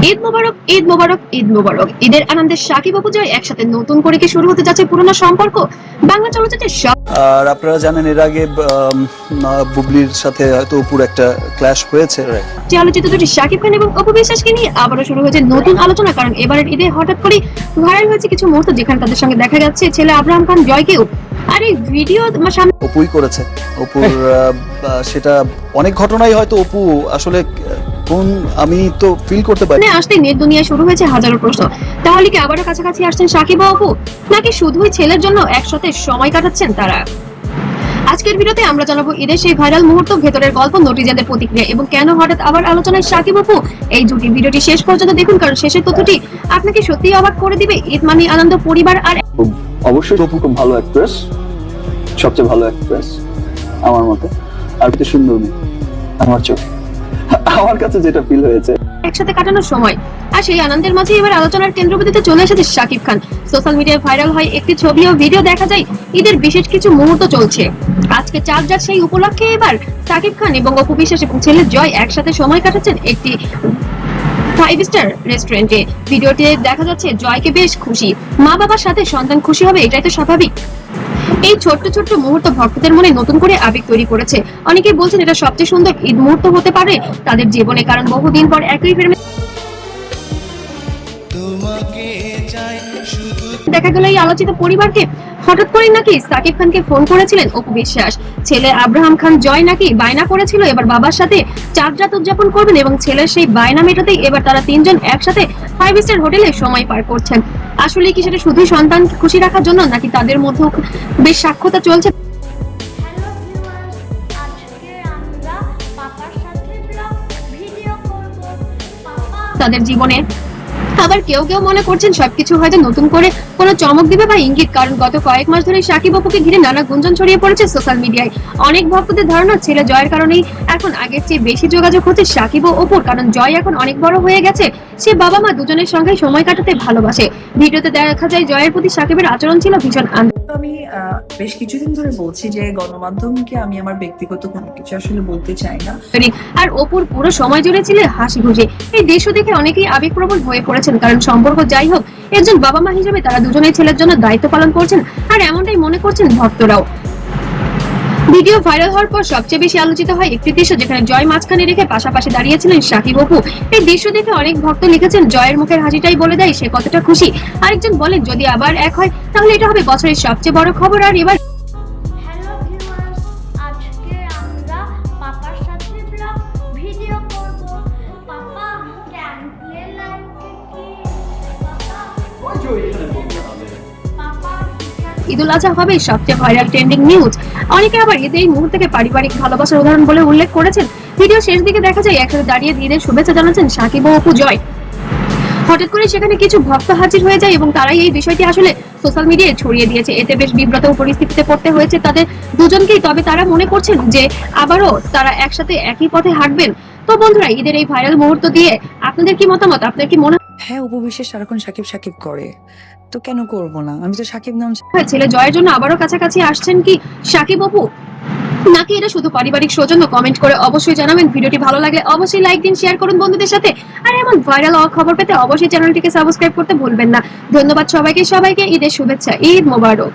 ঈদ মোবারক, ঈদ মোবারক, ঈদ মোবারক। ঈদের আনন্দে শাকিব অপু জয় একসাথে নতুন করে কি শুরু হতে যাচ্ছে পুরনো সম্পর্ক? বাংলা চলচ্চিত্রের সব আর আপনারা জানেন এর আগে বুবলির সাথে হয়তো অপুর একটা ক্ল্যাশ হয়েছে। আলোচিত দুটি শাকিব খান এবং অপু বিশ্বাসকে নিয়ে আবারও শুরু হয়েছে নতুন আলোচনা। কারণ এবারের ঈদে হঠাৎ করে ভাইরাল হয়েছে কিছু মুহূর্ত যেখানে তাদের সঙ্গে দেখা যাচ্ছে ছেলে আব্রাহাম খান জয়কেও। আর এই ভিডিও সামনে অপুই করেছে। অপুর সেটা অনেক ঘটনাই হয়তো অপু আসলে কোন আমি তো ফিল করতে পারি। আসতে নেট দুনিয়ায় শুরু হয়েছে হাজারো প্রশ্ন। তাহলে কি আবারও কাছাকাছি আসছেন শাকিব ও অপু, নাকি শুধুই ছেলের জন্য একসাথে সময় কাটাচ্ছেন তারা? আজকের ভিডিওতে আমরা জানাবো ঈদের সেই ভাইরাল মুহূর্ত, ভেতরের গল্প, নটিজেনদের প্রতিক্রিয়া এবং কেন হঠাৎ আবার আলোচনায় শাকিব অপু এই জুটি। ভিডিওটি শেষ পর্যন্ত দেখুন, কারণ শেষের তথ্যটি আপনাকে সত্যিই অবাক করে দিবে। ঈদ মানে আনন্দ, পরিবার আর অবশ্যই অপু খুব ভালো অ্যাক্ট্রেস, সবচেয়ে ভালো অ্যাক্ট্রেস আমার মতে, আর কি সুন্দর মেয়ে আমার চোখে, আমার কাছে যেটা ফিল হয়েছে একসাথে কাটানোর সময়। আর সেই আনন্দের মাঝে এবার আলোচনার কেন্দ্রবিন্দুতে চলে এসেছে শাকিব খান। সোশ্যাল মিডিয়ায় ভাইরাল হয় একটি ছবি ও ভিডিও, দেখা যায় ঈদের বিশেষ কিছু মুহূর্ত চলছে। আজকে চাঁদরাত, সেই উপলক্ষে এবার শাকিব খান এবং অপু বিশ্বাস এবং ছেলে জয় একসাথে সময় কাটাচ্ছেন একটি 5 স্টার রেস্টুরেন্টে। ভিডিওতে দেখা যাচ্ছে জয়কে বেশ খুশি, মা বাবার সাথে সন্তান খুশি হবে, এটাই তো স্বাভাবিক। এই ছোট্ট ছোট্ট মুহূর্ত ভক্তদের মনে নতুন করে আবেগ তৈরি করেছে। অনেকেই বলছেন এটা সবচেয়ে সুন্দর ঈদ মুহূর্ত হতে পারে তাদের জীবনে, কারণ বহুদিন পর একই ফিল্মে দেখা গেল এই আলোচিত পরিবারকে। হঠাৎ করে নাকি সাকিব খানকে ফোন করেছিলেন অপু বিশ্বাস, ছেলে আব্রাহাম খান জয় নাকি বায়না করেছিল এবার বাবার সাথে চাঁদরাত উদযাপন করবেন, এবং ছেলের সেই বায়না মেটাতেই এবার তারা তিনজন একসাথে 5 স্টার হোটেলে সময় পার করছেন। আসলে কি সেটা শুধুই সন্তান খুশি রাখার জন্য, নাকি তাদের মধ্যে বেশ সাক্ষাৎ চলছে? তাদের জীবনে আবার কেউ কেউ মনে করছেন সবকিছু হয়তো নতুন করে কোনো চমক দিবে বা ইঙ্গিত, কারণ গত কয়েক মাস ধরে শাকিব অপুকে ঘিরে নানা গুঞ্জন ছড়িয়ে পড়েছে সোশ্যাল মিডিয়ায়। অনেক ভক্তদের ধারণা ছেলে জয়ের কারণেই এখন আগের চেয়ে বেশি যোগাযোগ হচ্ছে শাকিব ও অপুর, কারণ জয় এখন অনেক বড় হয়ে গেছে, সে বাবা মা দুজনের সঙ্গে সময় কাটাতে ভালোবাসে। ভিডিওতে দেখা যায় জয়ের প্রতি শাকিবের আচরণ ছিল ভীষণ আমি বেশ কিছুদিন ধরে বলছি যে গণমাধ্যমকে আমি আমার ব্যক্তিগত কোনো কিছু আসলে বলতে চাই না। আর অপুর পুরো সময় জুড়ে ছিল হাসি খুশি। এই দৃশ্য দেখে অনেকেই আবেগপ্রবণ হয়ে পড়েছেন, কারণ সম্পর্ক যাই হোক, একজন বাবা মা হিসেবে তারা দুজনেই ছেলের জন্য দায়িত্ব পালন করছেন, আর এমনটাই মনে করছেন ভক্তরাও। ভিডিও ভাইরাল হওয়ার পর সবচেয়ে বেশি আলোচিত হয় একটি দৃশ্য, যেখানে জয় মাঝখানে রেখে পাশাপাশি দাঁড়িয়েছিলেন শাকিব অপু। এই দৃশ্য দেখে অনেক ভক্ত লিখেছেন জয়ের মুখের হাসিটাই বলে দেয় সে কতটা খুশি। আরেকজন বলেন যদি আবার এক হয় তাহলে এটা হবে বছরের সবচেয়ে বড় খবর। আর এবার ঈদুল আজহা হবে সবচেয়ে ভাইরাল ট্রেন্ডিং নিউজ। অনেকে আবার ঈদের এই মুহূর্তকে পারিবারিক ভালোবাসার উদাহরণ বলে উল্লেখ করেছেন। ভিডিও শেষ দিকে দেখা যায় একসাথে দাঁড়িয়ে ঈদের শুভেচ্ছা জানাচ্ছেন শাকিব ও অপু জয়। হঠাৎ করে সেখানে কিছু ভক্ত হাজির হয়ে যায় এবং তারাই এই বিষয়টি আসলে সোশ্যাল মিডিয়ায় ছড়িয়ে দিয়েছে। এতে বেশ বিব্রত পরিস্থিতিতে পড়তে হয়েছে তাদের দুজনকেই। তবে তারা মনে করছেন যে আবারও তারা একসাথে একই পথে হাঁটবেন। তো বন্ধুরা, ঈদের এই ভাইরাল মুহূর্ত দিয়ে আপনাদের কি মতামত? আপনার কি মনে হ্যাঁ, অপু বিশ্বাস সারাক্ষণ সাকিব সাকিব করে, তো কেন করবো না? আমি তো সাকিব নাম হয় ছেলে জয়ের জন্য আবারও কাছাকাছি আসছেন কি শাকিব অপু, নাকি এটা শুধু পারিবারিক সৌজন্য? কমেন্ট করে অবশ্যই জানাবেন। ভিডিওটি ভালো লাগলে অবশ্যই লাইক দিন, শেয়ার করুন বন্ধুদের সাথে। আর এমন ভাইরাল খবর পেতে অবশ্যই চ্যানেলটিকে সাবস্ক্রাইব করতে ভুলবেন না। ধন্যবাদ সবাইকে, ঈদের শুভেচ্ছা, ঈদ মোবারক।